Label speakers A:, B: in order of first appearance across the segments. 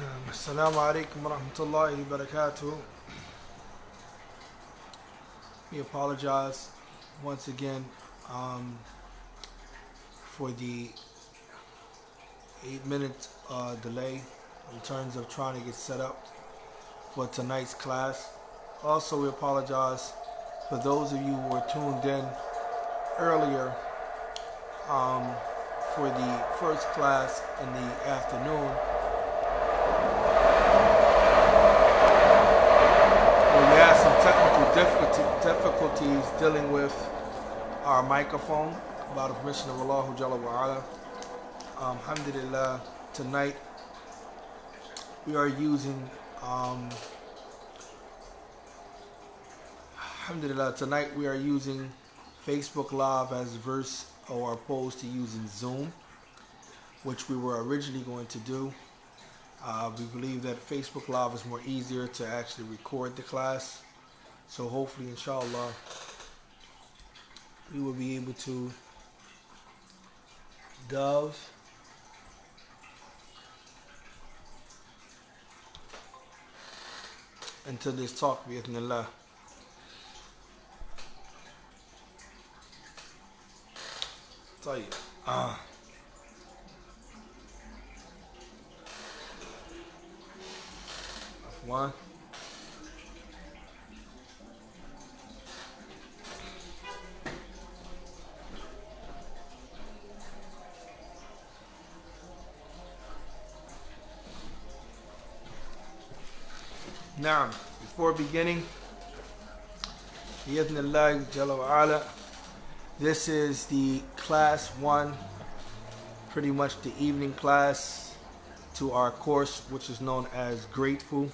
A: Assalamu alaikum wa rahmatullahi wa barakatuh. We apologize once again for the 8-minute delay in terms of trying to get set up for tonight's class. Also, we apologize for those of you who were tuned in earlier for the first class in the afternoon. We had some technical difficulties dealing with our microphone by the permission of Allah Jalla wa Ala. Alhamdulillah, tonight we are using Facebook Live as verse or opposed to using Zoom, which we were originally going to do. We believe that Facebook Live is more easier to actually record the class. So hopefully, inshallah, we will be able to delve into this talk, bi'idhnillah. طيب. One. Now, before beginning, bi'idhnillah Jalla wa Ala, this is the class 1, pretty much the evening class to our course, which is known as Grateful.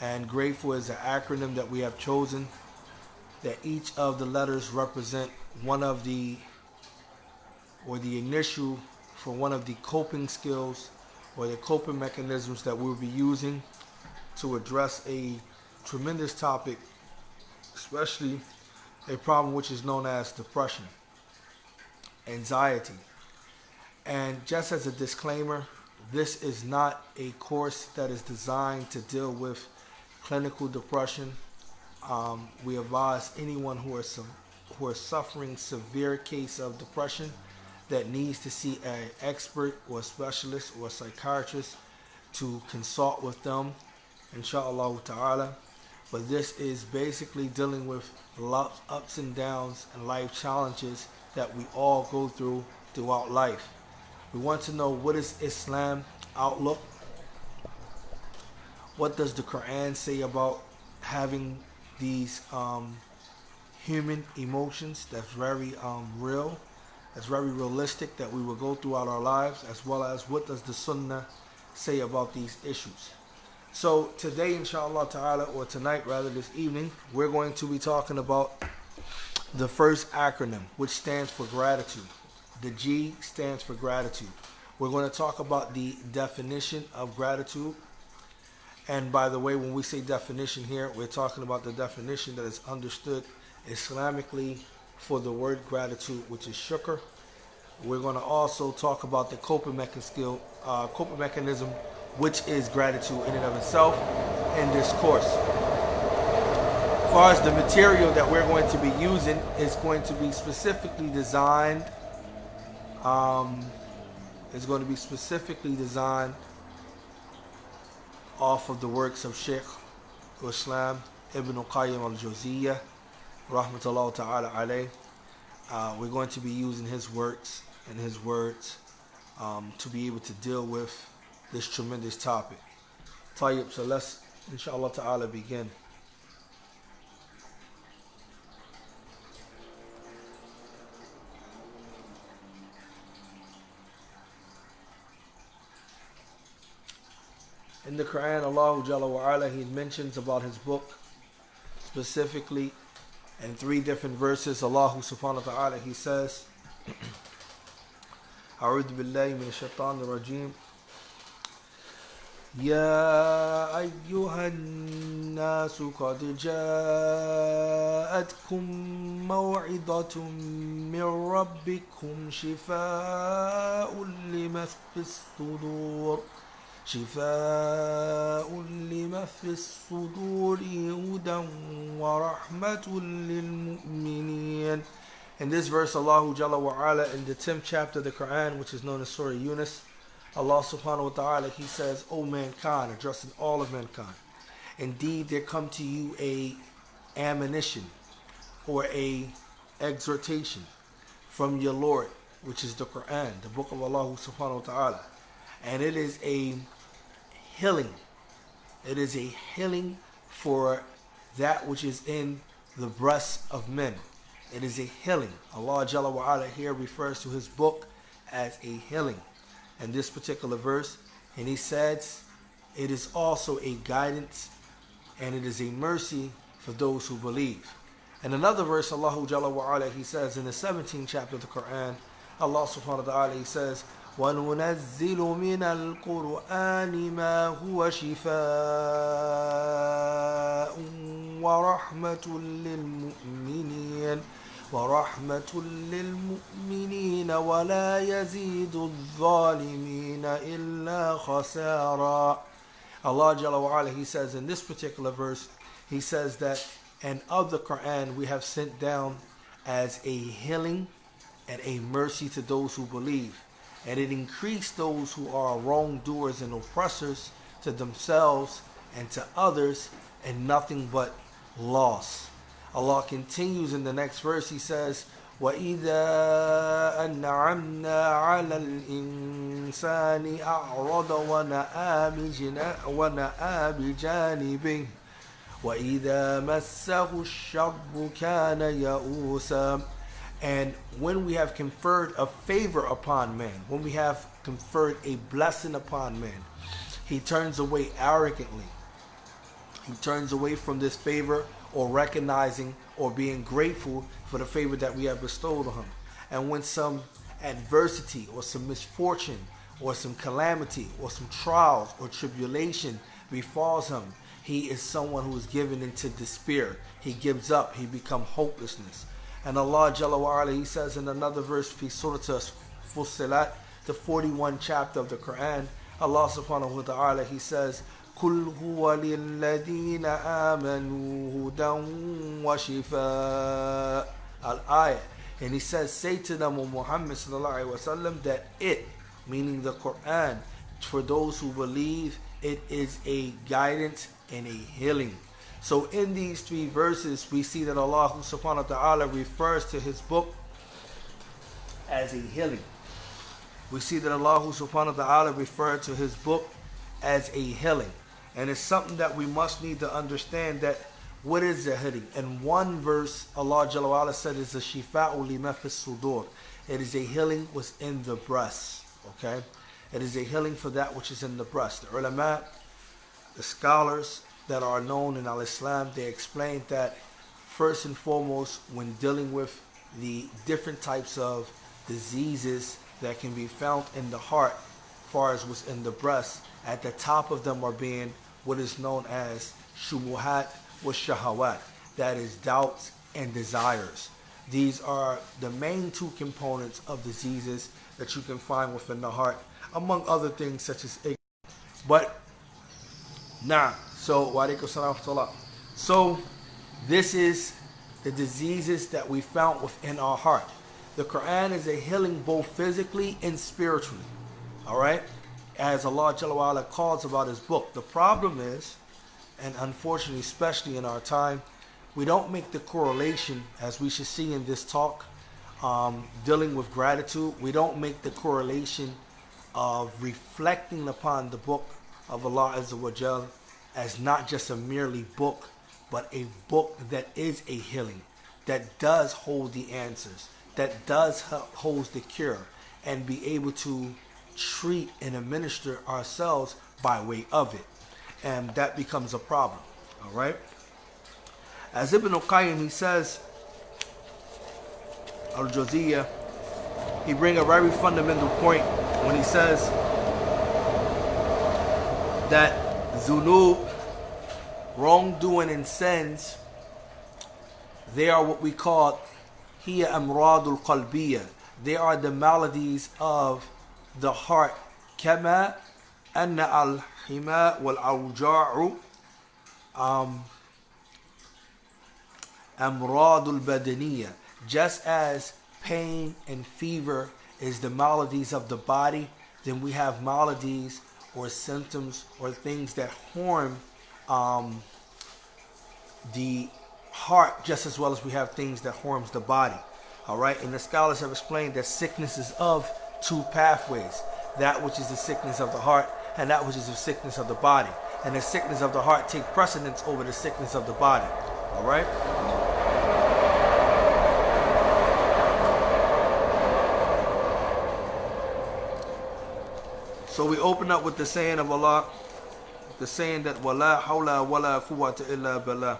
A: And grateful is an acronym that we have chosen, that each of the letters represent one of the, or the initial for one of the coping skills or the coping mechanisms that we'll be using to address a tremendous topic, especially a problem which is known as depression, anxiety. And just as a disclaimer, this is not a course that is designed to deal with clinical depression. We advise anyone who are suffering severe case of depression that needs to see an expert or specialist or psychiatrist to consult with them, inshallah ta'ala. But this is basically dealing with ups and downs and life challenges that we all go through throughout life. We want to know, what is Islam outlook? What does the Quran say about having these human emotions that's very real, that's very realistic, that we will go throughout our lives, as well as what does the Sunnah say about these issues? So today, inshallah ta'ala, or tonight rather, this evening, we're going to be talking about the first acronym, which stands for gratitude. The G stands for gratitude. We're going to talk about the definition of gratitude. And by the way, when we say definition here, we're talking about the definition that is understood Islamically for the word gratitude, which is shukr. We're going to also talk about the coping mechanism, which is gratitude in and of itself, in this course. As far as the material that we're going to be using, is going to be specifically designed. Off of the works of Sheikh Islam Ibn Qayyim al-Jawziyah, rahmatullah ta'ala alayh. We're going to be using his works and his words to be able to deal with this tremendous topic. Tayyib, so let's inshallah ta'ala begin. In the Quran, Allah Jalla wa Ala, He mentions about His book specifically in 3 different verses. Allah subhanahu wa ta'ala, He says, A'udhu billahi min shaitanir rajim. يا أيها الناس قد جاءتكم موعظة من ربكم شفاء لما في الصدور شفاء لما في الصدور هدى ورحمة للمؤمنين. In this verse, Allah Jalla wa Ala, in the 10th chapter of the Quran, which is known as Surah Yunus, Allah subhanahu wa ta'ala, He says, O mankind, addressing all of mankind, indeed there come to you a admonition or a exhortation from your Lord, which is the Quran, the book of Allah subhanahu wa ta'ala. And it is a healing. It is a healing for that which is in the breasts of men. It is a healing. Allah Jalla wa Ala here refers to His book as a healing. In this particular verse, and He says, it is also a guidance and it is a mercy for those who believe. In another verse, Allah Jalla wa Ala, He says in the 17th chapter of the Quran, Allah subhanahu wa ta'ala, He says, وَنُنَزِّلُ مِنَ الْقُرْآنِ مَا هُوَ شِفَاءٌ وَرَحْمَةٌ لِلْمُؤْمِنِينَ وَلَا يَزِيدُ الظَّالِمِينَ إِلَّا خَسَارًا. Allah Jalla wa Ala, He says in this particular verse, He says that, and of the Quran we have sent down as a healing and a mercy to those who believe. And it increased those who are wrongdoers and oppressors to themselves and to others, and nothing but loss. Allah continues in the next verse, He says, وَإِذَا أَنْعَمْنَا عَلَى الْإِنسَانِ أَعْرَضَ وَنَأَى بِجَانِبِهِ وَإِذَا مَسَّهُ الشَّرُّ كَانَ يَئُوسًا. And when we have conferred a favor upon man, when we have conferred a blessing upon man, he turns away arrogantly. He turns away from this favor, or recognizing or being grateful for the favor that we have bestowed on him. And when some adversity or some misfortune or some calamity or some trials or tribulation befalls him, he is someone who is given into despair. He gives up. He becomes hopelessness. And Allah Jalla wa Ala, He says in another verse, Fi Surah Fussilat, the 41st chapter of the Quran, Allah subhanahu wa ta'ala, He says, قُلْ هُوَ لِلَّذِينَ آمَنُوا هُدًى وَشِفَاءً. Al-Ayah. And He says, say to them, O Muhammad sallallahu alayhi wa sallam, that it, meaning the Quran, for those who believe, it is a guidance and a healing. So in these three verses, we see that Allah subhanahu wa ta'ala refers to His book as a healing. We see that Allah subhanahu wa ta'ala referred to His book as a healing. And it's something that we must need to understand, that what is the healing? In one verse, Allah Jalla wa Ala said it's a shifa'u lima fi sudur. It is a healing within the breast. Okay? It is a healing for that which is in the breast. The ulama, the scholars that are known in Al-Islam, they explain that first and foremost, when dealing with the different types of diseases that can be found in the heart, as far as what's in the breast, at the top of them are being what is known as shubuhat wa shahawat, that is doubts and desires. These are the main two components of diseases that you can find within the heart, among other things such as ignorance. But now, so this is the diseases that we found within our heart. The Quran is a healing both physically and spiritually. Alright? As Allah Jalla wa Ala calls about His book. The problem is, and unfortunately especially in our time, we don't make the correlation, as we should see in this talk, dealing with gratitude. We don't make the correlation of reflecting upon the book of Allah Azza wa Jal as not just a merely book, but a book that is a healing, that does hold the answers, that does holds the cure, and be able to treat and administer ourselves by way of it. And that becomes a problem. Alright? As Ibn al-Qayyim, he says, Al-Jawziyah, he brings a very fundamental point when he says that zunub, wrongdoing and sins, they are what we call hiya amradul qalbiyah. They are the maladies of the heart. Kama أن الحماء والأوجاع أمراض البدنية. Just as pain and fever is the maladies of the body, then we have maladies or symptoms or things that harm the heart just as well as we have things that harms the body. All right, and the scholars have explained that sickness is of two pathways: that which is the sickness of the heart and that which is the sickness of the body. And the sickness of the heart take precedence over the sickness of the body. All right. So we open up with the saying of Allah, the saying that wala hawla wala quwwata illa billah.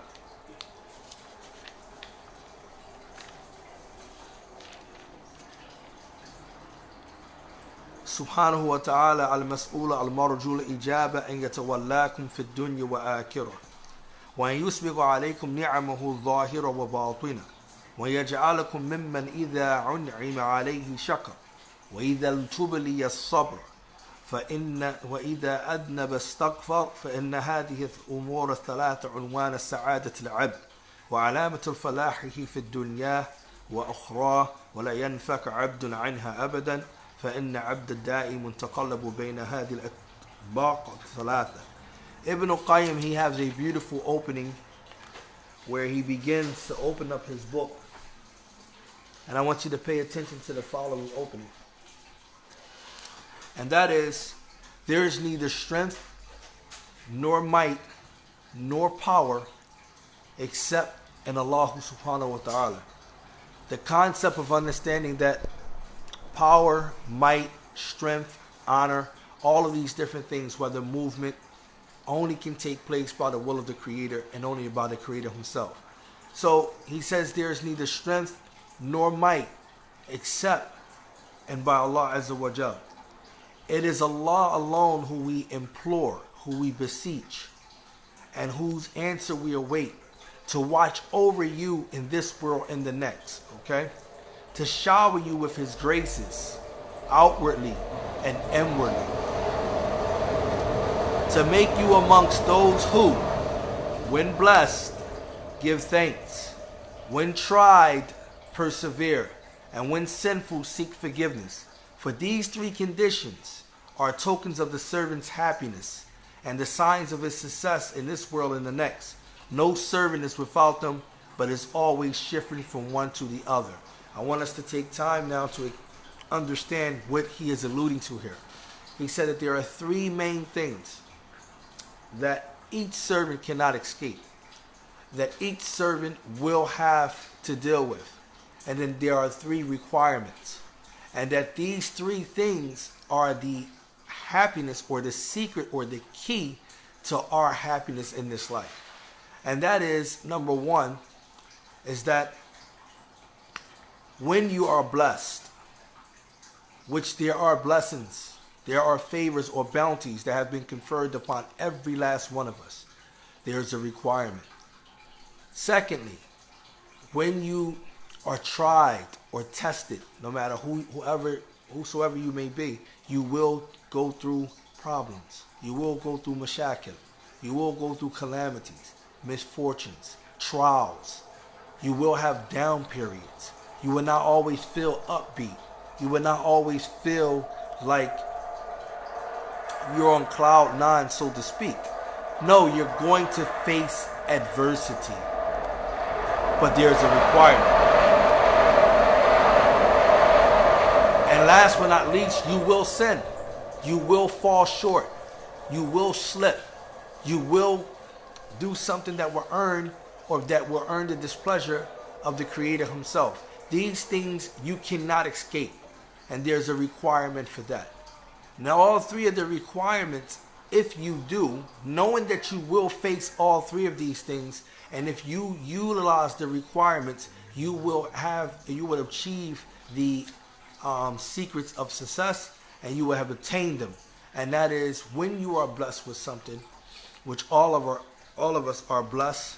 A: سبحانه وتعالى المسؤول المرجو الإجابة أن يتولاكم في الدنيا وآخرة وأن يسبغ عليكم نعمه الظاهرة وباطنة ويجعلكم ممن إذا أنعم عليه شكر وإذا ابتلي الصبر وإذا أذنب استغفر فإن هذه الأمور الثلاثة عنوان السعادة العبد وعلامة الفلاح في الدنيا وأخراه ولا ينفك عبد عنها أبدا فإن عبد الدائم تقلب بين هذه الأطباق الثلاثة. Ibn al-Qayyim, he has a beautiful opening where he begins to open up his book, and I want you to pay attention to the following opening, and that is, there is neither strength nor might nor power except in Allah subhanahu wa ta'ala. The concept of understanding that power, might, strength, honor, all of these different things, whether movement, only can take place by the will of the Creator and only by the Creator himself. So he says there is neither strength nor might except and by Allah Azza wa Jal. It is Allah alone who we implore, who we beseech, and whose answer we await to watch over you in this world and the next. Okay? To shower you with his graces, outwardly and inwardly. To make you amongst those who, when blessed, give thanks, when tried, persevere, and when sinful, seek forgiveness. For these three conditions are tokens of the servant's happiness and the signs of his success in this world and the next. No servant is without them, but is always shifting from one to the other. I want us to take time now to understand what he is alluding to here. He said that there are three main things that each servant cannot escape, that each servant will have to deal with. And then there are three requirements. And that these three things are the happiness or the secret or the key to our happiness in this life. And that is, number one, is that when you are blessed, which there are blessings, there are favors or bounties that have been conferred upon every last one of us, there's a requirement. Secondly, when you are tried or tested, no matter whosoever you may be, you will go through problems. You will go through mashakil. You will go through calamities, misfortunes, trials. You will have down periods. You will not always feel upbeat. You will not always feel like you're on cloud nine, so to speak. No, you're going to face adversity. But there's a requirement. And last but not least, you will sin. You will fall short. You will slip. You will do something that will earn or that will earn the displeasure of the Creator himself. These things you cannot escape, and there's a requirement for that. Now, all three of the requirements, if you do, knowing that you will face all three of these things, and if you utilize the requirements, you will achieve the secrets of success, and you will have attained them. And that is, when you are blessed with something, which all of us are blessed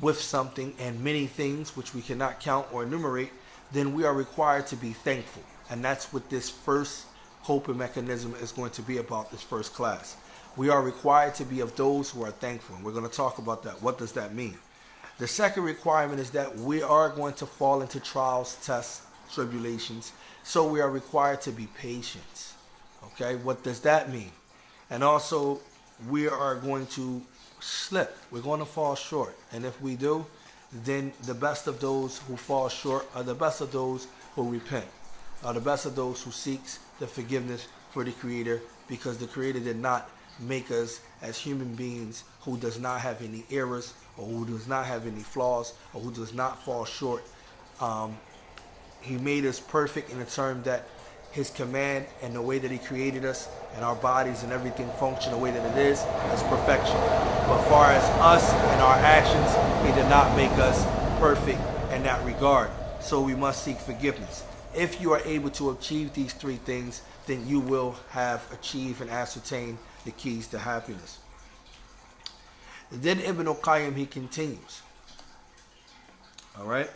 A: with something and many things which we cannot count or enumerate, then we are required to be thankful. And that's what this first coping mechanism is going to be about this first class. We are required to be of those who are thankful. And we're going to talk about that. What does that mean? The second requirement is that we are going to fall into trials, tests, tribulations. So we are required to be patient. Okay, what does that mean? And also, we are going to slip. We're going to fall short. And if we do, then the best of those who fall short are the best of those who repent, are the best of those who seeks the forgiveness for the Creator, because the Creator did not make us as human beings who does not have any errors or who does not have any flaws or who does not fall short. He made us perfect in the term that His command and the way that He created us and our bodies and everything function the way that it is perfection. But far as us and our actions, He did not make us perfect in that regard. So we must seek forgiveness. If you are able to achieve these three things, then you will have achieved and ascertained the keys to happiness. Then Ibn al-Qayyim, he continues. All right.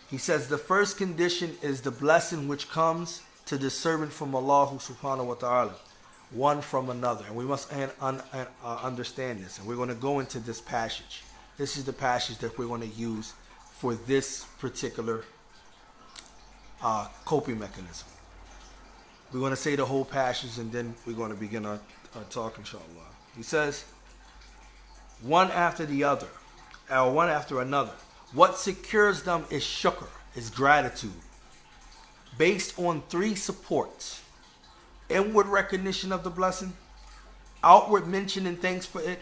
A: He says the first condition is the blessing which comes to the servant from Allah subhanahu wa ta'ala, one from another. And we must understand this. And we're going to go into this passage. This is the passage that we're going to use for this particular coping mechanism. We're going to say the whole passage and then we're going to begin our talk, inshallah. He says, one after the other, or one after another. What secures them is shukr, is gratitude, based on three supports: inward recognition of the blessing, outward mention and thanks for it,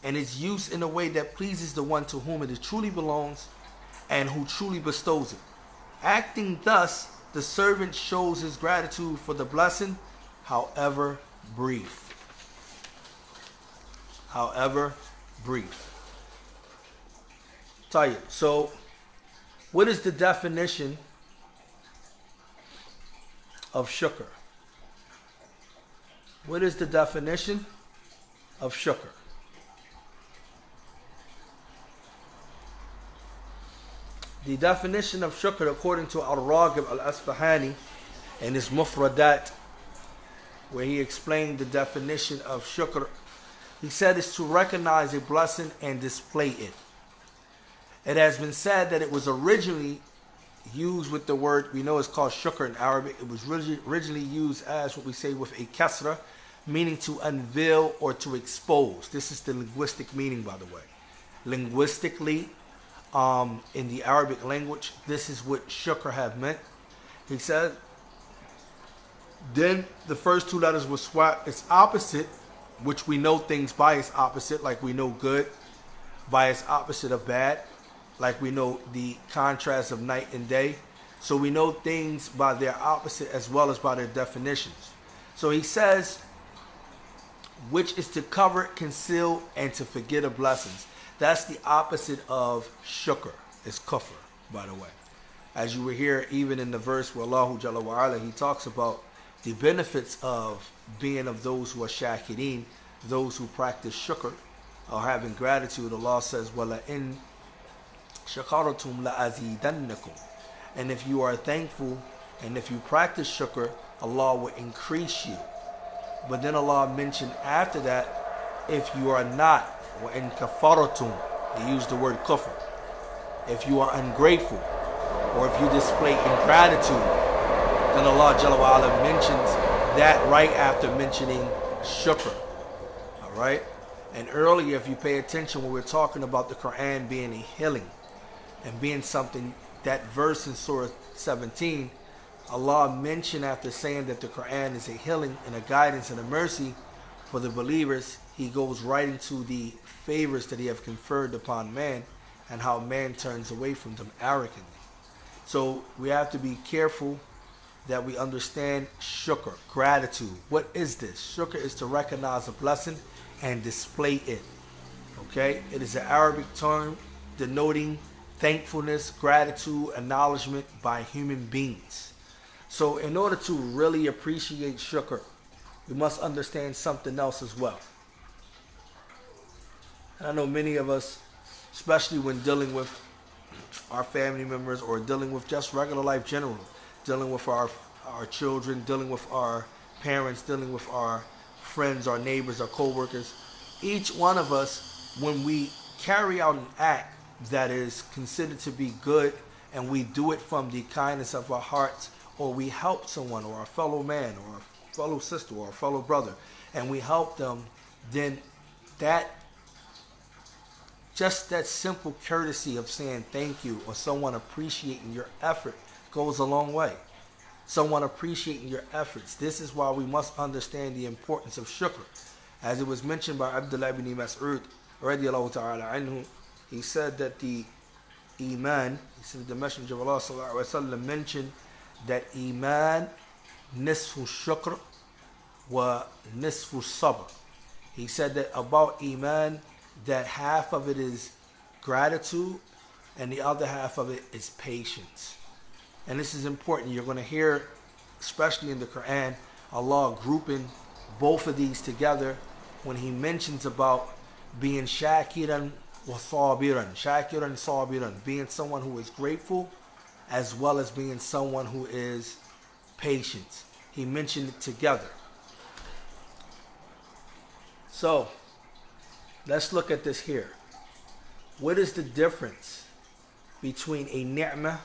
A: and its use in a way that pleases the one to whom it truly belongs and who truly bestows it. Acting thus, the servant shows his gratitude for the blessing, however brief. However brief. So, what is the definition of shukr? What is the definition of shukr? The definition of shukr, according to Al-Raghib Al-Asfahani in his Mufradat, where he explained the definition of shukr, he said it's to recognize a blessing and display it. It has been said that it was originally used with the word, we know it's called shukr in Arabic. It was originally used as what we say with a kasra, meaning to unveil or to expose. This is the linguistic meaning, by the way. Linguistically, in the Arabic language, this is what shukr have meant. He said, then the first two letters were swapped. Its opposite, which we know things by its opposite, like we know good by its opposite of bad, like we know the contrast of night and day. So we know things by their opposite as well as by their definitions. So he says, which is to cover, conceal, and to forget of blessings. That's the opposite of shukr, is kufr, by the way. As you will hear even in the verse where Allah Jalla wa Ala, He talks about the benefits of being of those who are shakirin, those who practice shukr, or having gratitude. Allah says, وَلَا إِن شَكَرْتُمْ لَأَزِيدَنَّكُمْ. And if you are thankful and if you practice shukr, Allah will increase you. But then Allah mentioned after that, if you are not, وَإِن كَفَرْتُمْ, He used the word kufr. If you are ungrateful, or if you display ingratitude, then Allah Jalla wa Ala mentions that right after mentioning shukr. Alright? And earlier, if you pay attention, when we're talking about the Quran being a healing and being something, that verse in Surah 17, Allah mentioned after saying that the Quran is a healing and a guidance and a mercy for the believers, He goes right into the favors that He have conferred upon man and how man turns away from them arrogantly. So we have to be careful that we understand shukr, gratitude. What is this? Shukr is to recognize a blessing and display it. Okay? It is an Arabic term denoting thankfulness, gratitude, acknowledgement by human beings. So in order to really appreciate shukr, we must understand something else as well. And I know many of us, especially when dealing with our family members or dealing with just regular life general, dealing with our our children, dealing with our parents, dealing with our friends, our neighbors, our co-workers. Each one of us, when we carry out an act that is considered to be good, and we do it from the kindness of our hearts, or we help someone, or our fellow man, or our fellow sister, or our fellow brother, and we help them, then that, just that simple courtesy of saying thank you, or someone appreciating your effort, goes a long way. Someone appreciating your efforts. This is why we must understand the importance of shukr. As it was mentioned by Abdullah ibn Mas'ud radiallahu ta'ala anhu, he said that the Iman, he said the Messenger of Allah sallallahu alaihi wasallam mentioned that Iman nisfu shukr wa nisfu sabr. He said that about Iman, that half of it is gratitude and the other half of it is patience. And this is important. You're going to hear, especially in the Quran, Allah grouping both of these together when He mentions about being shakiran wa sabiran. Shakiran, sabiran. Being someone who is grateful as well as being someone who is patient. He mentioned it together. So, let's look at this here. What is the difference between a ni'mah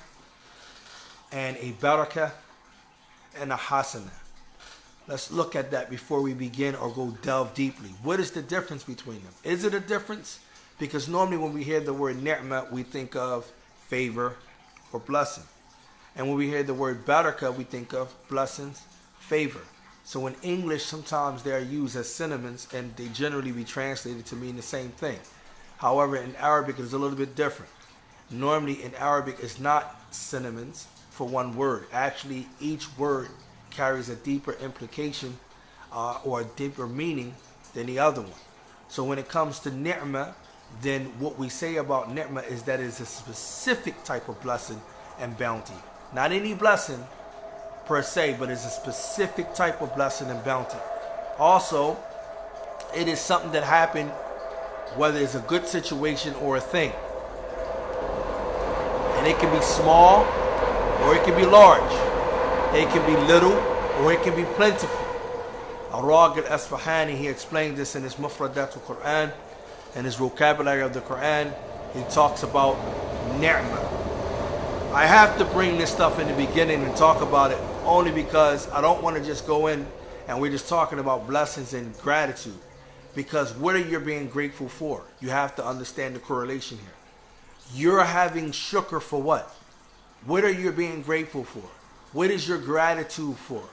A: and a baraka and a Husana? Let's look at that before we begin or go delve deeply. What is the difference between them? Is it a difference? Because normally when we hear the word ni'mah, we think of favor or blessing. And when we hear the word baraka, we think of blessings, favor. So in English, sometimes they are used as synonyms and they generally be translated to mean the same thing. However, in Arabic, it's a little bit different. Normally in Arabic, it's not synonyms for one word. Actually, each word carries a deeper implication or a deeper meaning than the other one. So when it comes to ni'mah, then what we say about ni'mah is that it's a specific type of blessing and bounty. Not any blessing per se, but it's a specific type of blessing and bounty. Also, it is something that happened, whether it's a good situation or a thing. And it can be small or it can be large. It can be little or it can be plentiful. Arag al-Asfahani, he explained this in his Mufradat al-Quran and his vocabulary of the Quran. He talks about ni'mah. I have to bring this stuff in the beginning and talk about it only because I don't want to just go in and we're just talking about blessings and gratitude. Because what are you being grateful for? You have to understand the correlation here. You're having shukr for what? What are you being grateful for? What is your gratitude for?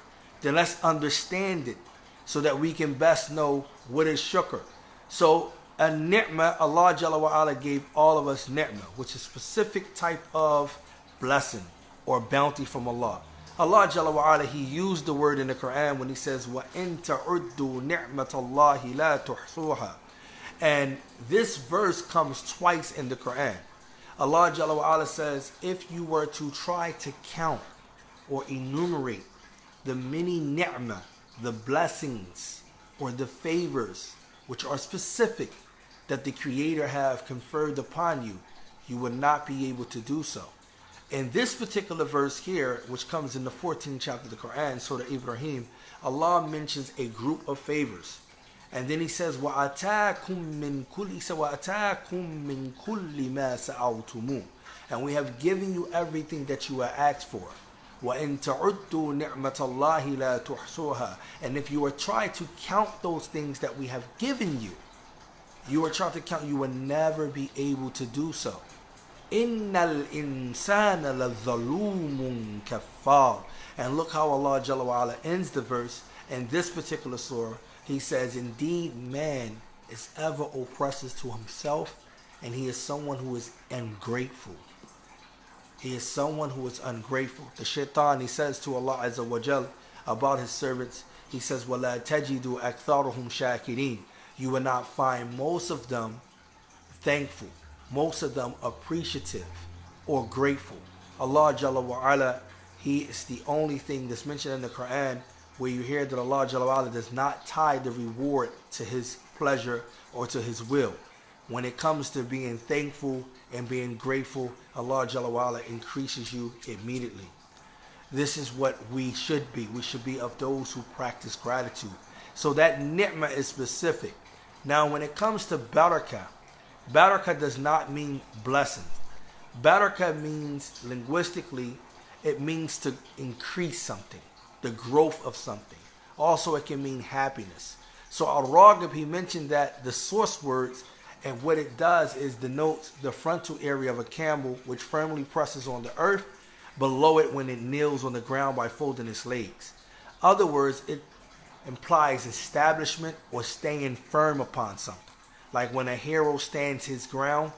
A: Then let's understand it so that we can best know what is shukr. So a ni'mah, Allah Jalla wa Ala gave all of us ni'mah, which is a specific type of blessing or bounty from Allah. Allah Jalla wa Ala, He used the word in the Quran when He says, وَإِن تَعُدُّوا نِعْمَةَ اللَّهِ لَا تُحْصُوهَا. And this verse comes twice in the Quran. Allah Jalla wa Ala says, if you were to try to count or enumerate the many ni'mah, the blessings or the favors which are specific that the Creator have conferred upon you, you would not be able to do so. In this particular verse here, which comes in the 14th chapter of the Quran, Surah Ibrahim, Allah mentions a group of favors. And then He says, وَأَتَاكُم مِّن كُلِّ مَا سَأَلْتُمُوهُ. And we have given you everything that you have asked for. وَإِن تَعُدُّوا نِعْمَةَ اللَّهِ لَا تُحْصُوهَا. And if you were trying to count those things that we have given you, you were trying to count, you will never be able to do so. إِنَّ الْإِنسَانَ لَظَلُومٌ كَفَّارٌ. And look how Allah Jalla wa Ala ends the verse in this particular surah. He says, indeed man is ever oppressor to himself, and he is someone who is ungrateful. He is someone who is ungrateful. The shaitan, he says to Allah Azza wa Jal about his servants, he says, وَلَا تَجِدُوا أَكْثَرُهُمْ شَاكِرِينَ. You will not find most of them thankful, most of them appreciative or grateful. Allah Jalla wa Ala, He is the only thing that's mentioned in the Quran where you hear that Allah Jalla wa Ala does not tie the reward to His pleasure or to His will. When it comes to being thankful and being grateful, Allah Jalla wa Ala increases you immediately. this is what we should be. We should be of those who practice gratitude. So that ni'mah is specific. Now, when it comes to baraka, baraka does not mean blessing. Baraka means, linguistically, it means to increase something, the growth of something. Also, it can mean happiness. So Al-Raghib, he mentioned that the source words, and what it does is denotes the frontal area of a camel, which firmly presses on the earth, below it when it kneels on the ground by folding its legs. Other words, it implies establishment or staying firm upon something. Like when a hero stands his ground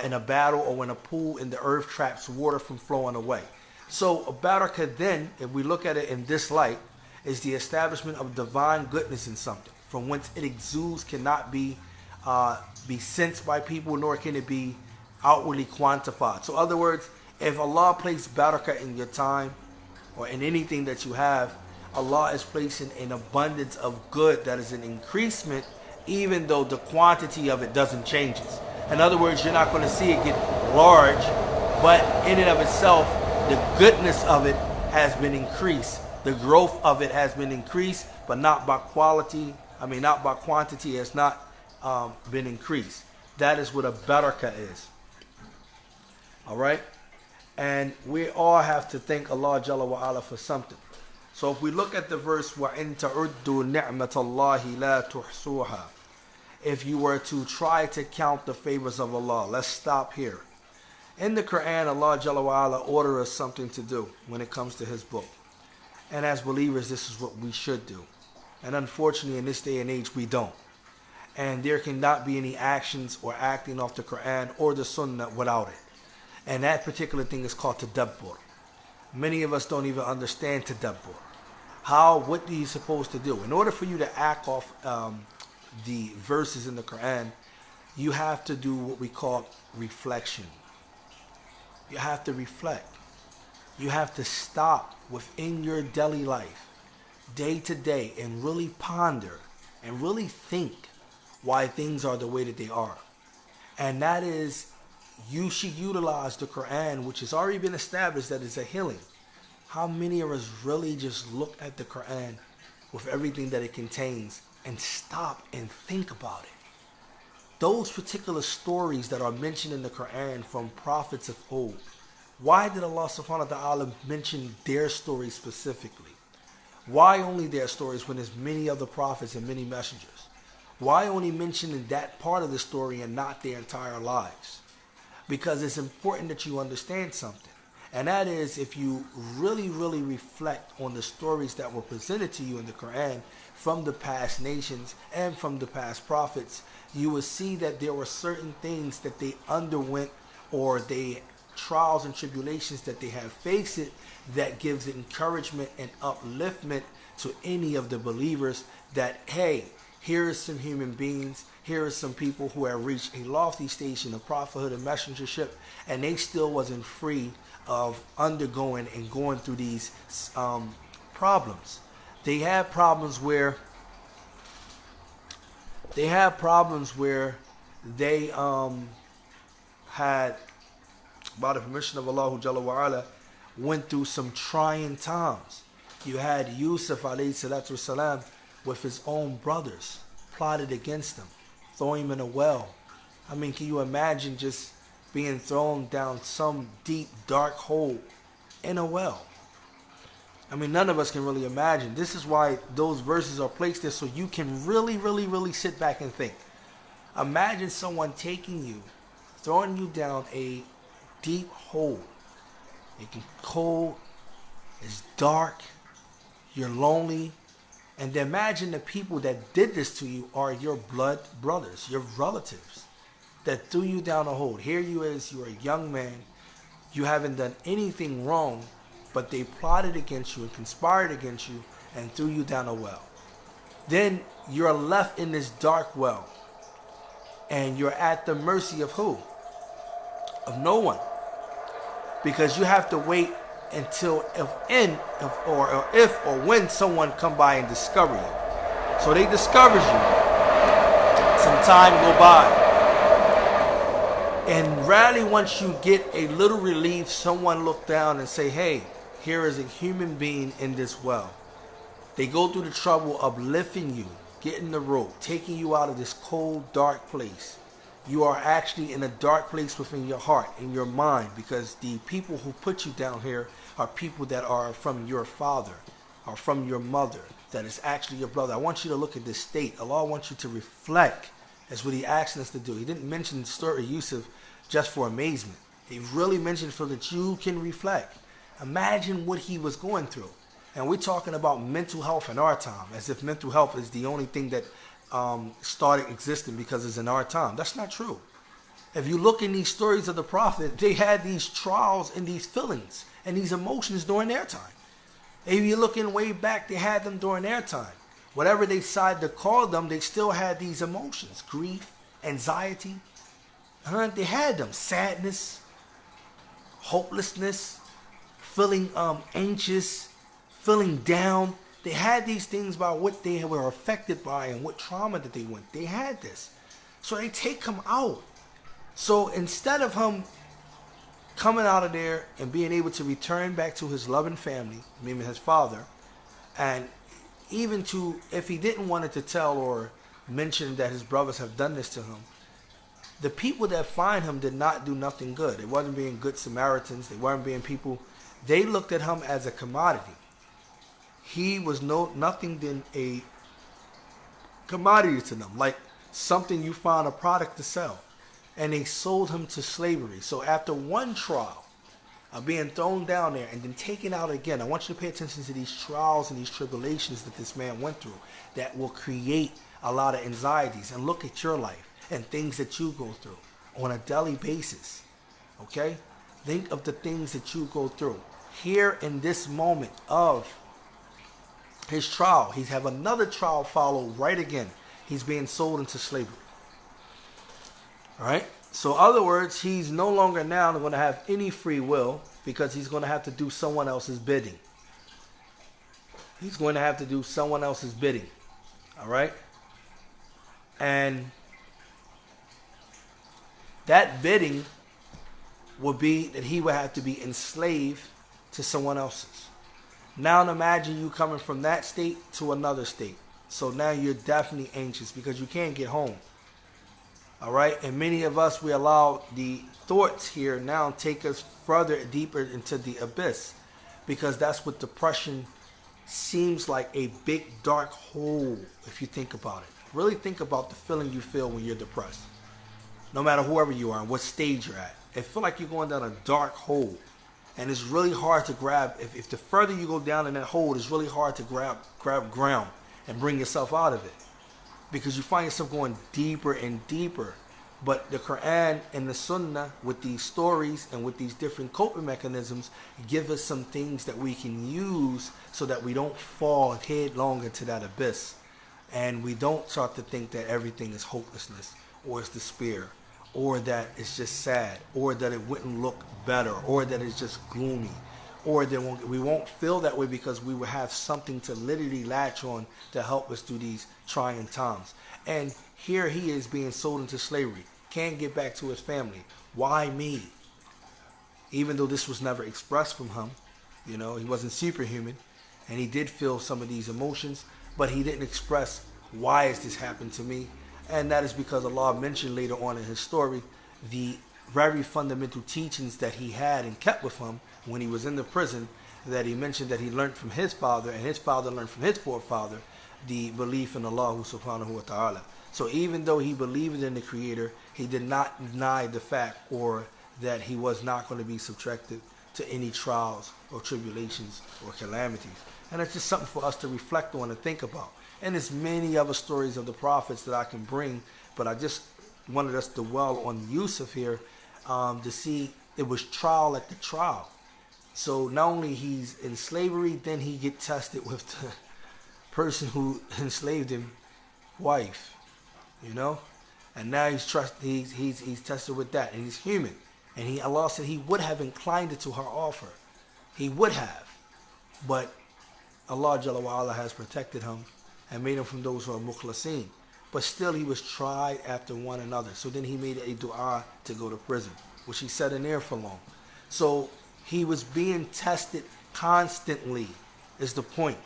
A: in a battle, or when a pool in the earth traps water from flowing away. So a baraka then, if we look at it in this light, is the establishment of divine goodness in something, from whence it exudes cannot be sensed by people, nor can it be outwardly quantified. So in other words, if Allah placed barakah in your time or in anything that you have, Allah is placing an abundance of good that is an increasement, even though the quantity of it doesn't change. In other words, you're not going to see it get large, but in and of itself, the goodness of it has been increased. The growth of it has been increased, but not by quality. Not by quantity. Has not been increased. That is what a barakah is. All right, and we all have to thank Allah Jalla wa Ala for something. So if we look at the verse, وَإِن تَعُدُّوا نِعْمَةَ اللَّهِ لَا تُحْصُوهَا, if you were to try to count the favors of Allah, let's stop here. In the Quran, Allah Jalla wa Ala orders us something to do when it comes to His book. And as believers, this is what we should do. And unfortunately, in this day and age, we don't. And there cannot be any actions or acting off the Quran or the Sunnah without it. And that particular thing is called tadabbur. Many of us don't even understand tadabbur. What are you supposed to do? In order for you to act off the verses in the Quran, you have to do what we call reflection. You have to reflect. You have to stop within your daily life, day to day, and really ponder and really think why things are the way that they are. And that is, you should utilize the Quran, which has already been established that it's a healing. How many of us really just look at the Quran with everything that it contains and stop and think about it? Those particular stories that are mentioned in the Quran from prophets of old, why did Allah subhanahu wa ta'ala mention their stories specifically? Why only their stories when there's many other prophets and many messengers? Why only mention that part of the story and not their entire lives? Because it's important that you understand something. And that is, if you really, really reflect on the stories that were presented to you in the Quran from the past nations and from the past prophets, you will see that there were certain things that they underwent, or they trials and tribulations that they have faced it, that gives encouragement and upliftment to any of the believers that, hey, here are some human beings, here are some people who have reached a lofty station of prophethood and messengership, and they still wasn't free of undergoing and going through these problems. They had problems where they had, by the permission of Allah Jalla wa Ala, went through some trying times. You had Yusuf alayhi salatu wasalam with his own brothers, plotted against him, throwing him in a well. Can you imagine just being thrown down some deep, dark hole in a well? None of us can really imagine. This is why those verses are placed there, so you can really, really, really sit back and think. Imagine someone taking you, throwing you down a deep hole. It's cold, it's dark, you're lonely, and imagine the people that did this to you are your blood brothers, your relatives, that threw you down a hole. Here you is, you're a young man, you haven't done anything wrong, but they plotted against you and conspired against you and threw you down a well. Then you're left in this dark well, and you're at the mercy of who? Of no one. Because you have to wait until if or when someone come by and discover you. So they discovers you. Some time go by. And rarely once you get a little relief, someone look down and say, hey, here is a human being in this well. They go through the trouble of lifting you, getting the rope, taking you out of this cold, dark place. You are actually in a dark place within your heart, in your mind, because the people who put you down here are people that are from your father, or from your mother, that is actually your brother. I want you to look at this state. Allah wants you to reflect. That's what He asked us to do. He didn't mention the story of Yusuf just for amazement. He really mentioned so that you can reflect. Imagine what he was going through. And we're talking about mental health in our time, as if mental health is the only thing that started existing because it's in our time. That's not true. If you look in these stories of the Prophet, they had these trials and these feelings and these emotions during their time. If you're looking way back, they had them during their time. Whatever they decided to call them, they still had these emotions. Grief, anxiety. They had them. Sadness, hopelessness, feeling anxious, feeling down. They had these things by what they were affected by and what trauma that they went. They had this. So they take him out. So instead of him coming out of there and being able to return back to his loving family, meaning his father, and even to, if he didn't want it to tell or mention that his brothers have done this to him, the people that find him did not do nothing good. They wasn't being good Samaritans. They weren't being people. They looked at him as a commodity. He was nothing than a commodity to them, like something you find a product to sell. And they sold him to slavery. So after one trial of being thrown down there and then taken out again, I want you to pay attention to these trials and these tribulations that this man went through that will create a lot of anxieties. And look at your life and things that you go through on a daily basis. Okay? Think of the things that you go through. Here in this moment of his trial, he's have another trial follow right again. He's being sold into slavery. Alright? So in other words, he's no longer now going to have any free will because he's going to have to do someone else's bidding. He's going to have to do someone else's bidding. Alright? And that bidding would be that he would have to be enslaved to someone else's. Now imagine you coming from that state to another state. So now you're definitely anxious because you can't get home. All right? And many of us, we allow the thoughts here now take us further, deeper into the abyss. Because that's what depression seems like, a big dark hole if you think about it. Really think about the feeling you feel when you're depressed. No matter whoever you are and what stage you're at. It feels like you're going down a dark hole. And it's really hard to grab. If the further you go down in that hole, it's really hard to grab ground and bring yourself out of it. Because you find yourself going deeper and deeper. But the Quran and the Sunnah, with these stories and with these different coping mechanisms, give us some things that we can use so that we don't fall headlong into that abyss. And we don't start to think that everything is hopelessness or it's despair, or that it's just sad, or that it wouldn't look better, or that it's just gloomy, or that we won't feel that way because we will have something to literally latch on to help us through these trying times. And here he is being sold into slavery, can't get back to his family. Why me? Even though this was never expressed from him, he wasn't superhuman, and he did feel some of these emotions, but he didn't express, why has this happened to me? And that is because Allah mentioned later on in his story the very fundamental teachings that he had and kept with him when he was in the prison, that he mentioned that he learned from his father and his father learned from his forefather the belief in Allah subhanahu wa ta'ala. So even though he believed in the Creator, he did not deny the fact or that he was not going to be subjected to any trials or tribulations or calamities. And it's just something for us to reflect on and think about. And there's many other stories of the prophets that I can bring, but I just wanted us to dwell on Yusuf here to see it was trial at the trial. So not only he's in slavery, then he get tested with the person who enslaved him, wife, and now he's tested with that, and he's human, and Allah said he would have inclined it to her offer, he would have, but Allah Jalla wa Ala has protected him and made him from those who are mukhlasin. But still he was tried after one another. So then he made a dua to go to prison, which he sat in there for long. So he was being tested constantly is the point.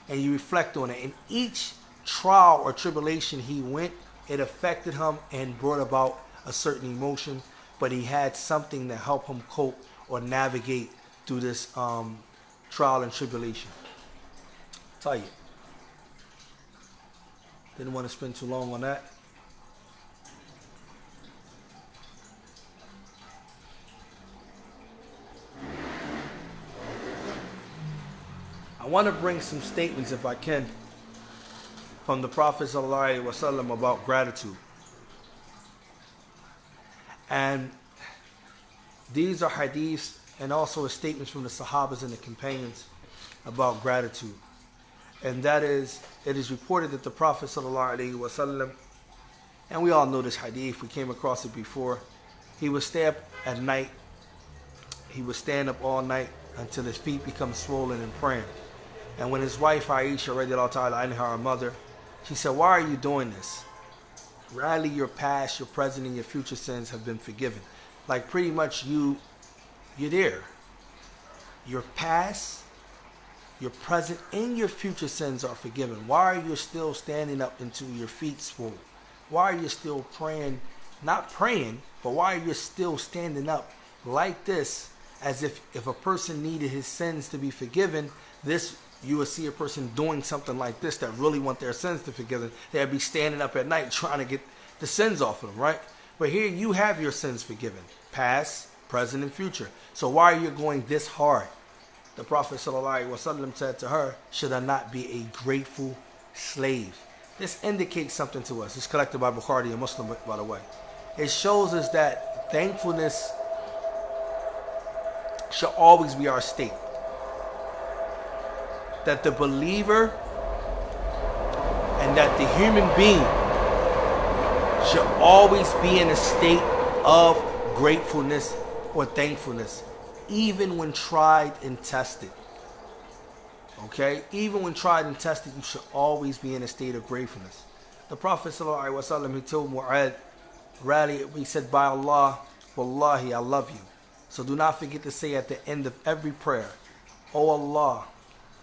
A: And you reflect on it. In each trial or tribulation he went, it affected him and brought about a certain emotion, but he had something to help him cope or navigate through this trial and tribulation. Tell you. Didn't want to spend too long on that. I want to bring some statements, if I can, from the Prophet ﷺ about gratitude. And these are hadiths and also statements from the Sahabas and the companions about gratitude. And that is, it is reported that the Prophet ﷺ, and we all know this hadith, we came across it before, he would stay up at night, he would stand up all night until his feet become swollen and praying. And when his wife Aisha radiallahu ta'ala anha, our mother, she said, why are you doing this? Rarely your past, your present, and your future sins have been forgiven. Like pretty much you're there. Your past, your present, and your future sins are forgiven. Why are you still standing up until your feet swollen? Why are you still praying? Not praying, but why are you still standing up like this, as if a person needed his sins to be forgiven? This, you would see a person doing something like this that really want their sins to be forgiven. They'd be standing up at night trying to get the sins off of them, right? But here you have your sins forgiven, past, present, and future. So why are you going this hard? The Prophet ﷺ said to her, should I not be a grateful slave? This indicates something to us. It's collected by Bukhari and Muslim, by the way. It shows us that thankfulness should always be our state. That the believer and that the human being should always be in a state of gratefulness or thankfulness, even when tried and tested. Okay? Even when tried and tested, you should always be in a state of gratefulness. The Prophet ﷺ, he told Mu'ad, he said, by Allah, Wallahi, I love you. So do not forget to say at the end of every prayer, Oh Allah,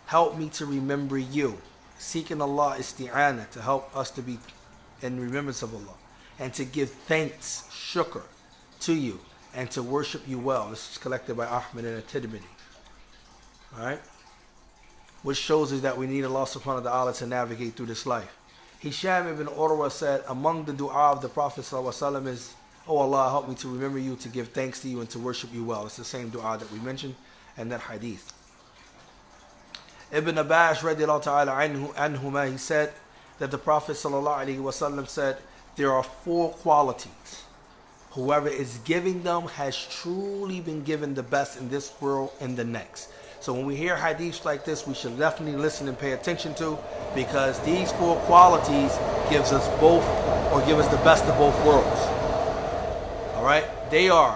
A: help me to remember you. Seeking Allah isti'anah, to help us to be in remembrance of Allah. And to give thanks, shukr, to you. And to worship you well. This is collected by Ahmed and At-Tirmidhi. Alright? Which shows us that we need Allah subhanahu wa ta'ala to navigate through this life. Hisham ibn Urwa said, among the dua of the Prophet ﷺ is, Oh Allah, help me to remember you, to give thanks to you, and to worship you well. It's the same dua that we mentioned in that hadith. Ibn Abbas radiallahu ta'ala anhuma, he said that the Prophet ﷺ said, there are 4 qualities. Whoever is giving them has truly been given the best in this world and the next. So when we hear hadiths like this, we should definitely listen and pay attention to, because these 4 qualities gives us both, or give us the best of both worlds. Alright? They are,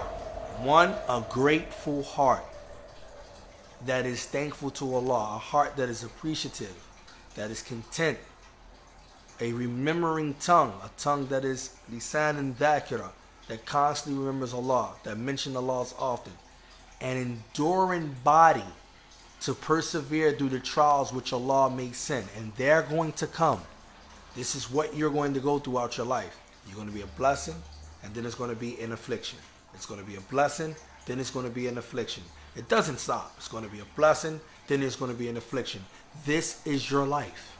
A: 1, a grateful heart that is thankful to Allah, a heart that is appreciative, that is content, a remembering tongue, a tongue that is lisan and dhakira, that constantly remembers Allah, that mentions Allah often, an enduring body to persevere through the trials which Allah may send, and they're going to come. This is what you're going to go throughout your life. You're going to be a blessing, and then it's going to be an affliction. It's going to be a blessing, then it's going to be an affliction. It doesn't stop. It's going to be a blessing, then it's going to be an affliction. This is your life.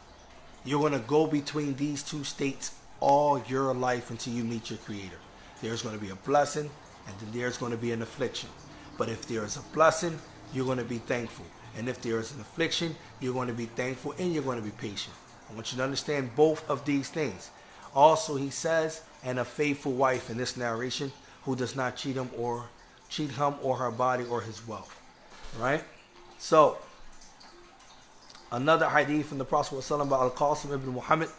A: You're going to go between these 2 states all your life until you meet your Creator. There's going to be a blessing, and then there's going to be an affliction. But if there is a blessing, you're going to be thankful. And if there is an affliction, you're going to be thankful, and you're going to be patient. I want you to understand both of these things. Also, he says, and a faithful wife in this narration, who does not cheat him or her body or his wealth. Right? So, another hadith from the Prophet ﷺ about Al-Qasim ibn Muhammad,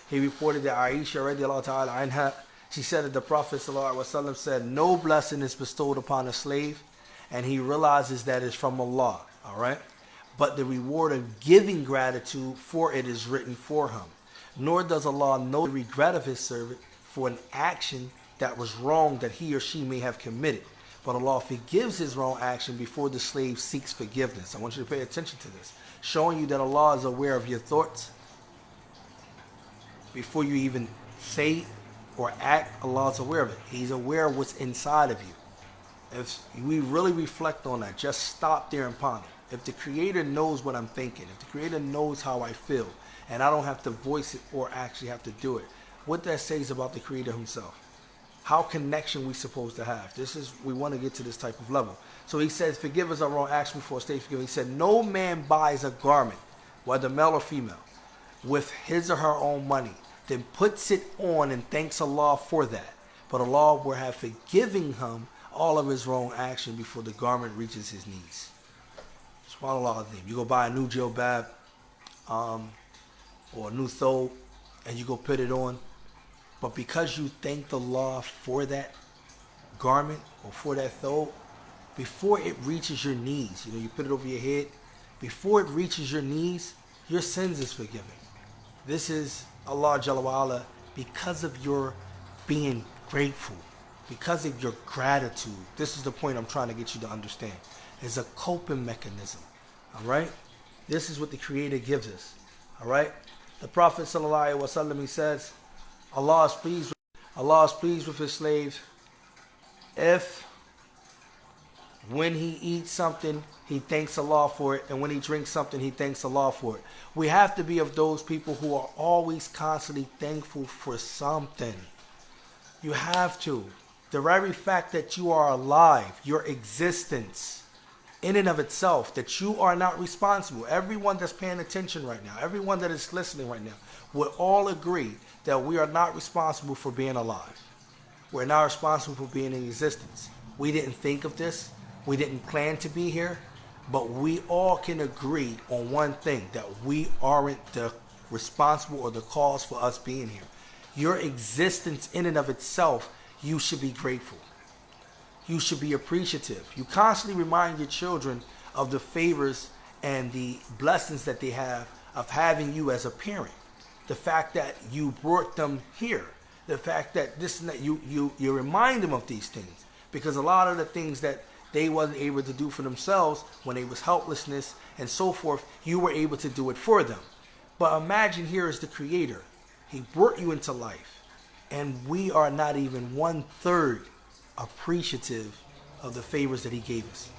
A: he reported that Aisha radiallahu ta'ala anha, she said that the Prophet ﷺ said, no blessing is bestowed upon a slave, and he realizes that it's from Allah. Alright? But the reward of giving gratitude for it is written for him. Nor does Allah know the regret of his servant for an action that was wrong that he or she may have committed. but Allah forgives his wrong action before the slave seeks forgiveness. I want you to pay attention to this, showing you that Allah is aware of your thoughts before you even say or act. Allah is aware of it. He's aware of what's inside of you. If we really reflect on that, just stop there and ponder. If the Creator knows what I'm thinking, if the Creator knows how I feel, and I don't have to voice it or actually have to do it, what that says about the Creator himself. How connection we supposed to have. We want to get to this type of level. So he says, forgive us our wrong actions before state forgiveness. He said, no man buys a garment, whether male or female, with his or her own money, then puts it on and thanks Allah for that. But Allah will have forgiven him all of his wrong action before the garment reaches his knees. SubhanAllah. You go buy a new jilbab or a new thobe and you go put it on. But because you thanked Allah for that garment or for that thobe, before it reaches your knees, you put it over your head, before it reaches your knees, your sins is forgiven. This is Allah Jalla wa Ala because of your being grateful, because of your gratitude. This is the point I'm trying to get you to understand. It's a coping mechanism. All right? This is what the Creator gives us. All right? The Prophet Sallallahu Alaihi Wasallam, he says, Allah is pleased with his slaves if when he eats something, he thanks Allah for it, and when he drinks something, he thanks Allah for it. We have to be of those people who are always constantly thankful for something. You have to. The very fact that you are alive, your existence, in and of itself, that you are not responsible. Everyone that's paying attention right now, everyone that is listening right now, would all agree that we are not responsible for being alive. We're not responsible for being in existence. We didn't think of this. We didn't plan to be here. But we all can agree on one thing, that we aren't the responsible or the cause for us being here. Your existence in and of itself, you should be grateful. You should be appreciative. You constantly remind your children of the favors and the blessings that they have of having you as a parent. The fact that you brought them here. The fact that this and that, you remind them of these things. Because a lot of the things that they wasn't able to do for themselves when they was helplessness and so forth, you were able to do it for them. But imagine here is the Creator. He brought you into life. And we are not even 1/3 appreciative of the favors that he gave us.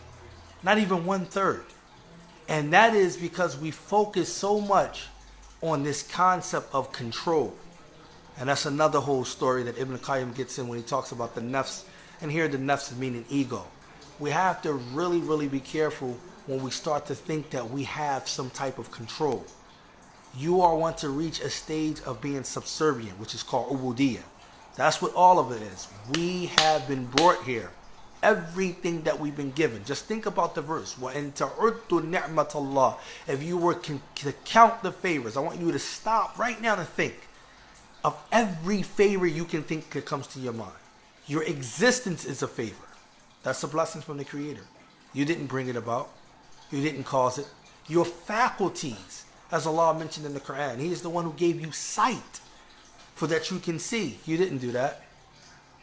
A: Not even 1/3. And that is because we focus so much on this concept of control. And that's another whole story that Ibn Qayyim gets in when he talks about the nafs. And here the nafs is meaning ego. We have to really, really be careful when we start to think that we have some type of control. You are want to reach a stage of being subservient, which is called ubudiyah. That's what all of it is. We have been brought here. Everything that we've been given. Just think about the verse. وَإِن تَعُدُّ نِعْمَةَ اللَّهِ. If you were to count the favors, I want you to stop right now and think of every favor you can think that comes to your mind. Your existence is a favor. That's a blessing from the Creator. You didn't bring it about. You didn't cause it. Your faculties, as Allah mentioned in the Quran, He is the one who gave you sight for that you can see. You didn't do that.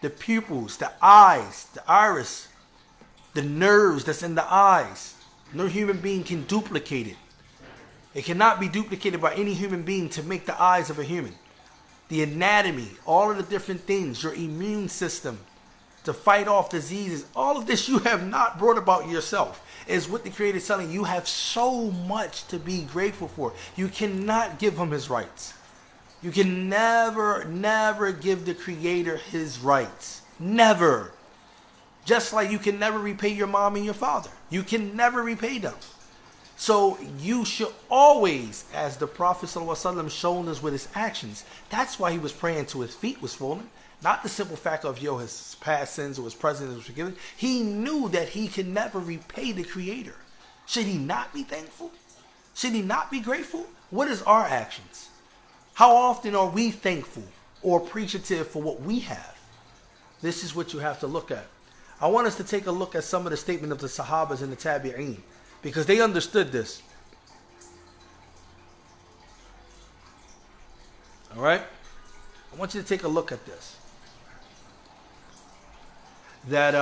A: The pupils, the eyes, the iris, the nerves that's in the eyes. No human being can duplicate it. It cannot be duplicated by any human being to make the eyes of a human. The anatomy, all of the different things, your immune system, to fight off diseases, all of this you have not brought about yourself. Is what the Creator is telling you. You have so much to be grateful for. You cannot give Him His rights. You can never give the Creator His rights. Never. Just like you can never repay your mom and your father. You can never repay them. So you should always, as the Prophet ﷺ shown us with his actions, that's why he was praying till his feet was swollen. Not the simple fact of, his past sins or his present sins was forgiven. He knew that he could never repay the Creator. Should he not be thankful? Should he not be grateful? What is our actions? How often are we thankful or appreciative for what we have? This is what you have to look at. I want us to take a look at some of the statement of the Sahabas and the Tabi'een, because they understood this. All right? I want you to take a look at this. That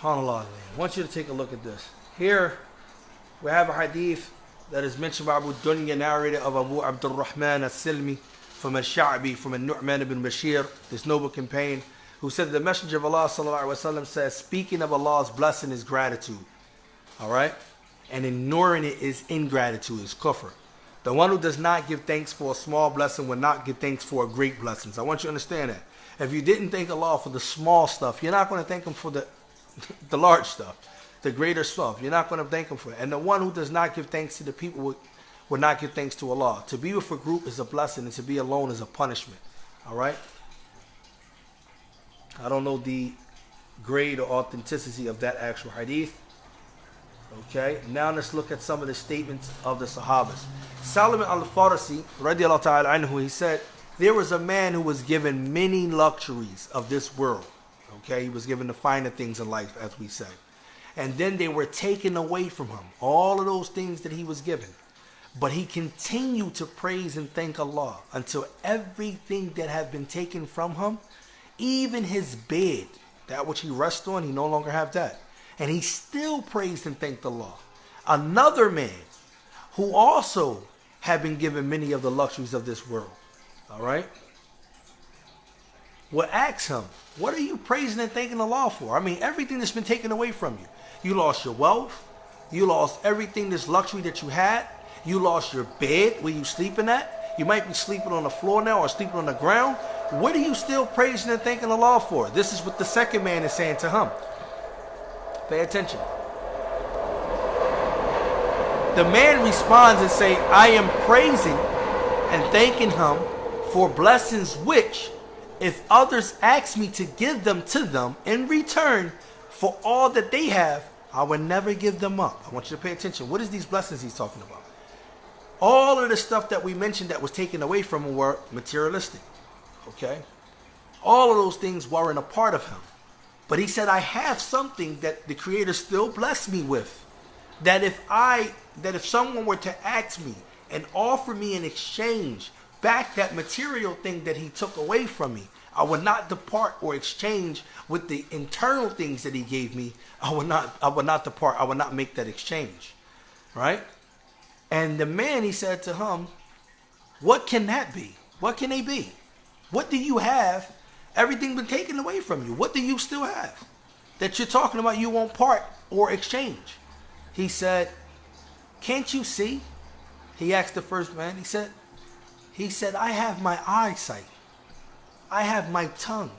A: SubhanAllah. I want you to take a look at this. Here we have a hadith that is mentioned by Abu Dunya, narrated of Abu Abdul Rahman al-Silmi from al-Sha'bi, from al-Nu'man ibn Bashir, this noble companion, who said the Messenger of Allah sallallahu alaihi wasallam says, speaking of Allah's blessing is gratitude. All right? And ignoring it is ingratitude, is kufr. The one who does not give thanks for a small blessing will not give thanks for a great blessing. I want you to understand that. If you didn't thank Allah for the small stuff, you're not going to thank Him for the large stuff, the greater stuff. You're not going to thank Him for it. And the one who does not give thanks to the people will not give thanks to Allah. To be with a group is a blessing, and to be alone is a punishment. All right? I don't know the grade or authenticity of that actual hadith. Okay, now let's look at some of the statements of the Sahabas. Salman al-Farsi, radiallahu ta'ala anhu, he said, there was a man who was given many luxuries of this world. Okay, he was given the finer things in life, as we say. And then they were taken away from him, all of those things that he was given. But he continued to praise and thank Allah until everything that had been taken from him, even his bed, that which he rests on, he no longer have that. And he still praised and thanked Allah. Another man who also had been given many of the luxuries of this world, all right, would ask him, what are you praising and thanking Allah for? I mean, everything that's been taken away from you. You lost your wealth. You lost everything, this luxury that you had. You lost your bed where you sleeping at. You might be sleeping on the floor now or sleeping on the ground. What are you still praising and thanking Allah for? This is what the second man is saying to him. Pay attention. The man responds and say, I am praising and thanking Him for blessings which, if others ask me to give them to them in return for all that they have, I will never give them up. I want you to pay attention. What is these blessings he's talking about? All of the stuff that we mentioned that was taken away from him were materialistic. Okay? All of those things weren't a part of him. But he said, I have something that the Creator still blessed me with. That if someone were to ask me and offer me in exchange back that material thing that He took away from me, I would not depart or exchange with the internal things that He gave me. I would not depart. I would not make that exchange. Right? And the man, he said to him, what can that be? What can they be? What do you have? Everything been taken away from you. What do you still have that you're talking about you won't part or exchange? He said, can't you see? He asked the first man. He said, I have my eyesight. I have my tongue.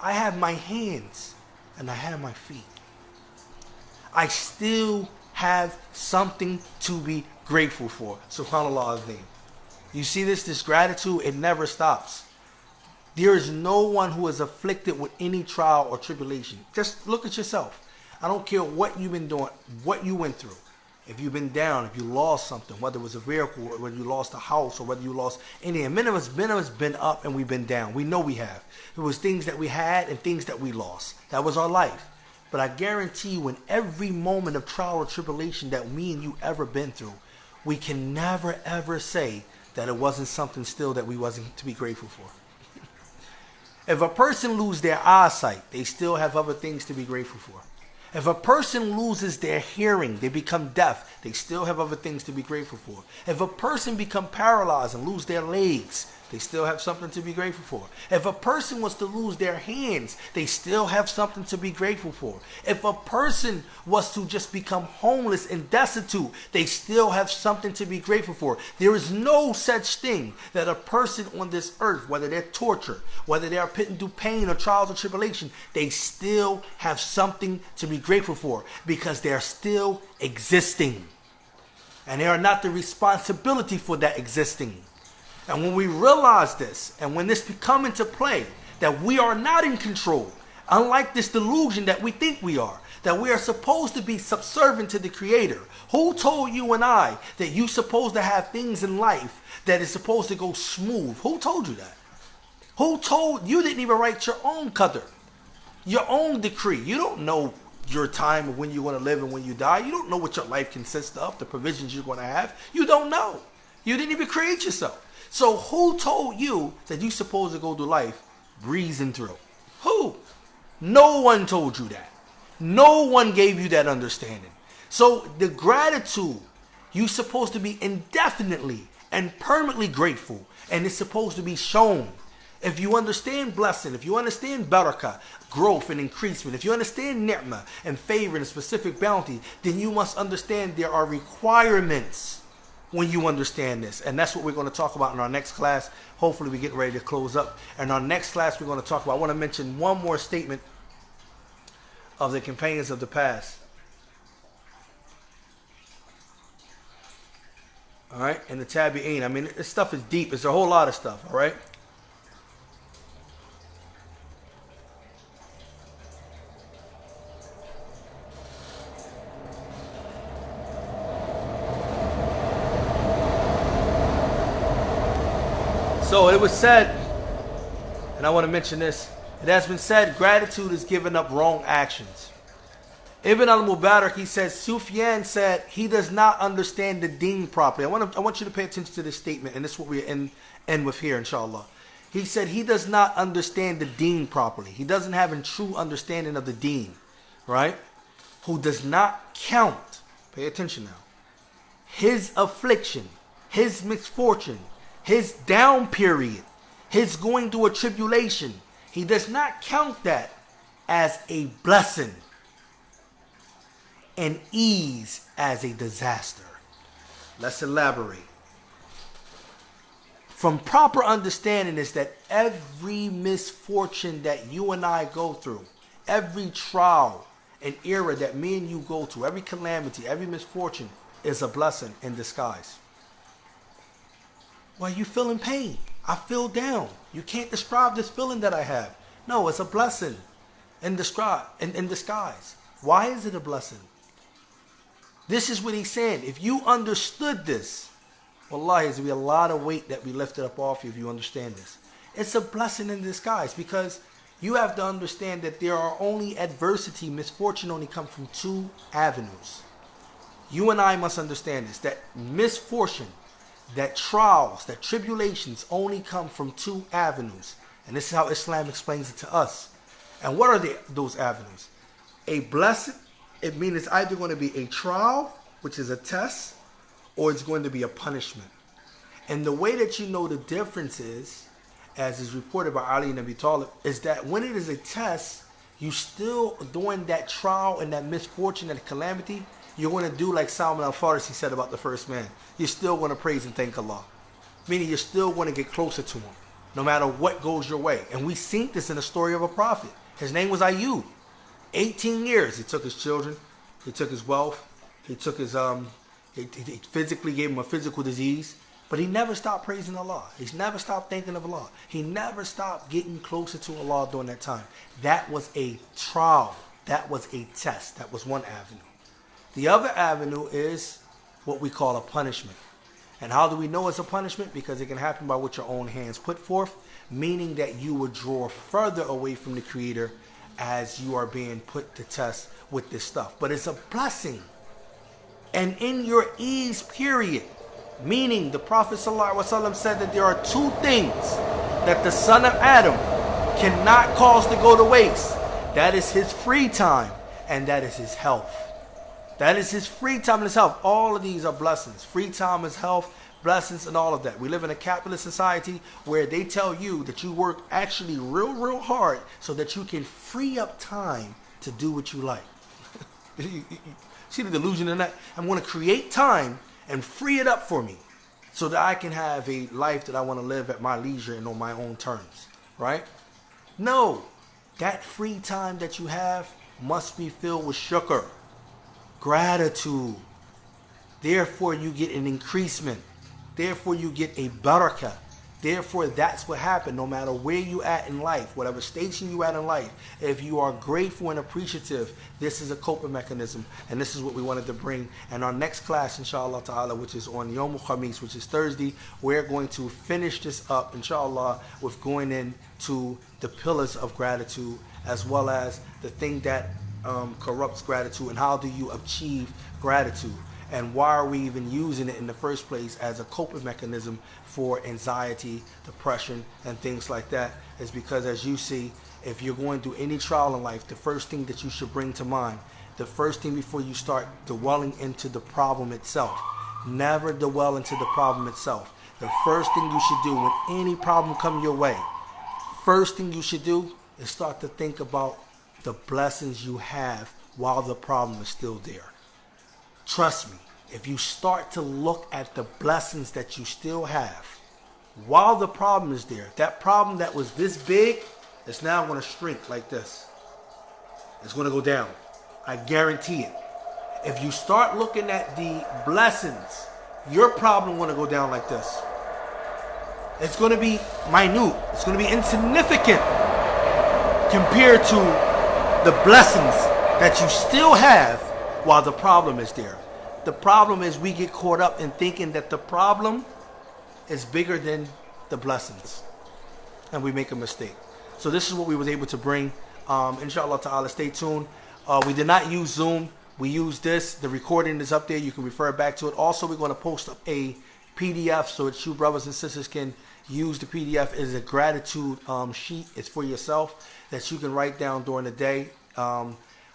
A: I have my hands. And I have my feet. I still have something to be grateful for. SubhanAllah azim. You see this gratitude, it never stops. There is no one who is afflicted with any trial or tribulation. Just look at yourself. I don't care what you've been doing, what you went through. If you've been down, if you lost something, whether it was a vehicle, or whether you lost a house, or whether you lost anything. Many of us been up and we've been down. We know we have. It was things that we had and things that we lost. That was our life. But I guarantee you, in every moment of trial or tribulation that me and you ever been through, we can never ever say that it wasn't something still that we wasn't to be grateful for. If a person loses their eyesight, they still have other things to be grateful for. If a person loses their hearing, they become deaf, they still have other things to be grateful for. If a person become paralyzed and lose their legs, they still have something to be grateful for. If a person was to lose their hands, they still have something to be grateful for. If a person was to just become homeless and destitute, they still have something to be grateful for. There is no such thing that a person on this earth, whether they're tortured, whether they are put into pain or trials or tribulation, they still have something to be grateful for because they are still existing. And they are not the responsibility for that existing. And when we realize this, and when this come into play, that we are not in control, unlike this delusion that we think we are, that we are supposed to be subservient to the Creator. Who told you and I that you're supposed to have things in life that is supposed to go smooth? Who told you that? Who told you? Didn't even write your own qadr, your own decree. You don't know your time of when you're going to live and when you die. You don't know what your life consists of, the provisions you're going to have. You don't know. You didn't even create yourself. So who told you that you're supposed to go through life breezing through? Who? No one told you that. No one gave you that understanding. So the gratitude, you're supposed to be indefinitely and permanently grateful. And it's supposed to be shown. If you understand blessing, if you understand baraka, growth and increasement, if you understand ni'mah and favor and specific bounty, then you must understand there are requirements when you understand this. And that's what we're going to talk about in our next class. Hopefully we get ready to close up. And our next class we're going to talk about, I want to mention one more statement of the companions of the past. All right, and the tabi'een. I mean, this stuff is deep. It's a whole lot of stuff, all right? So it was said, and I want to mention this, it has been said, gratitude is giving up wrong actions. Ibn al-Mubarak, he says, Sufyan said he does not understand the deen properly. I want you to pay attention to this statement, and this is what we end with here, inshallah. He said he does not understand the deen properly. He doesn't have a true understanding of the deen, right? Who does not count, pay attention now, his affliction, his misfortune, his down period, his going through a tribulation. He does not count that as a blessing and ease as a disaster. Let's elaborate. From proper understanding is that every misfortune that you and I go through, every trial and error that me and you go through, every calamity, every misfortune is a blessing in disguise. Why you feeling pain? I feel down. You can't describe this feeling that I have. No, it's a blessing in disguise. Why is it a blessing? This is what he's saying. If you understood this, wallahi, there's going to be a lot of weight that be lifted up off you if you understand this. It's a blessing in disguise because you have to understand that there are only adversity, misfortune only come from two avenues. You and I must understand this, that misfortune, that trials, that tribulations only come from two avenues. And this is how Islam explains it to us. And what are those avenues? A blessing, it means it's either going to be a trial, which is a test, or it's going to be a punishment. And the way that you know the difference is, as is reported by Ali ibn Abi Talib, is that when it is a test, you still, during that trial and that misfortune and calamity, you're going to do like Salman al-Farisi said about the first man. You're still going to praise and thank Allah. Meaning you're still going to get closer to him, no matter what goes your way. And we see this in the story of a prophet. His name was Ayub. 18 years. He took his children. He took his wealth. He took his, he physically gave him a physical disease. But he never stopped praising Allah. He's never stopped thinking of Allah. He never stopped getting closer to Allah during that time. That was a trial. That was a test. That was one avenue. The other avenue is what we call a punishment. And how do we know it's a punishment? Because it can happen by what your own hands put forth, meaning that you would draw further away from the Creator as you are being put to test with this stuff. But it's a blessing. And in your ease period, meaning the Prophet ﷺ said that there are two things that the son of Adam cannot cause to go to waste. That is his free time and that is his health. That is his free time and his health. All of these are blessings. Free time is health, blessings, and all of that. We live in a capitalist society where they tell you that you work actually real hard so that you can free up time to do what you like. See the delusion in that? I'm going to create time and free it up for me so that I can have a life that I want to live at my leisure and on my own terms. Right? No. That free time that you have must be filled with shukr, gratitude. Therefore you get an increasement. Therefore you get a baraka. Therefore that's what happened no matter where you at in life, whatever station you at in life. If you are grateful and appreciative, this is a coping mechanism, and this is what we wanted to bring. And our next class, inshallah ta'ala, which is on Yom Khamis, which is Thursday, we're going to finish this up, inshallah, with going into the pillars of gratitude, as well as the thing that corrupts gratitude, and how do you achieve gratitude, and why are we even using it in the first place as a coping mechanism for anxiety, depression, and things like that. Is because, as you see, if you're going through any trial in life, the first thing that you should bring to mind, the first thing before you start dwelling into the problem itself, never dwell into the problem itself. The first thing you should do when any problem come your way, first thing you should do is start to think about the blessings you have while the problem is still there. Trust me, if you start to look at the blessings that you still have while the problem is there, that problem that was this big is now going to shrink like this. It's going to go down. I guarantee it. If you start looking at the blessings, your problem going to go down like this. It's going to be minute. It's going to be insignificant compared to the blessings that you still have while the problem is there. The problem is we get caught up in thinking that the problem is bigger than the blessings, and we make a mistake. So this is what we was able to bring. Inshallah ta'ala, stay tuned. We did not use Zoom. We used this. The recording is up there. You can refer back to it. Also, we're going to post up a PDF so that you brothers and sisters can use the PDF. It is a gratitude sheet. It's for yourself that you can write down during the day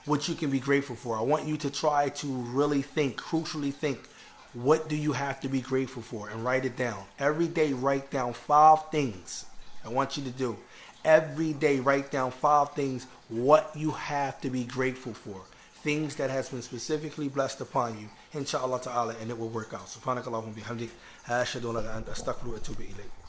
A: what you can be grateful for. I want you to try to really think, crucially think, what do you have to be grateful for, and write it down. Every day write down 5 things I want you to do. Every day write down 5 things what you have to be grateful for. Things that has been specifically blessed upon you. Inshallah ta'ala, and it will work out. Subhanakallahumma bihamdik. Ashhadu an la ilaha illa anta astaghfiruka wa atubu ilayk.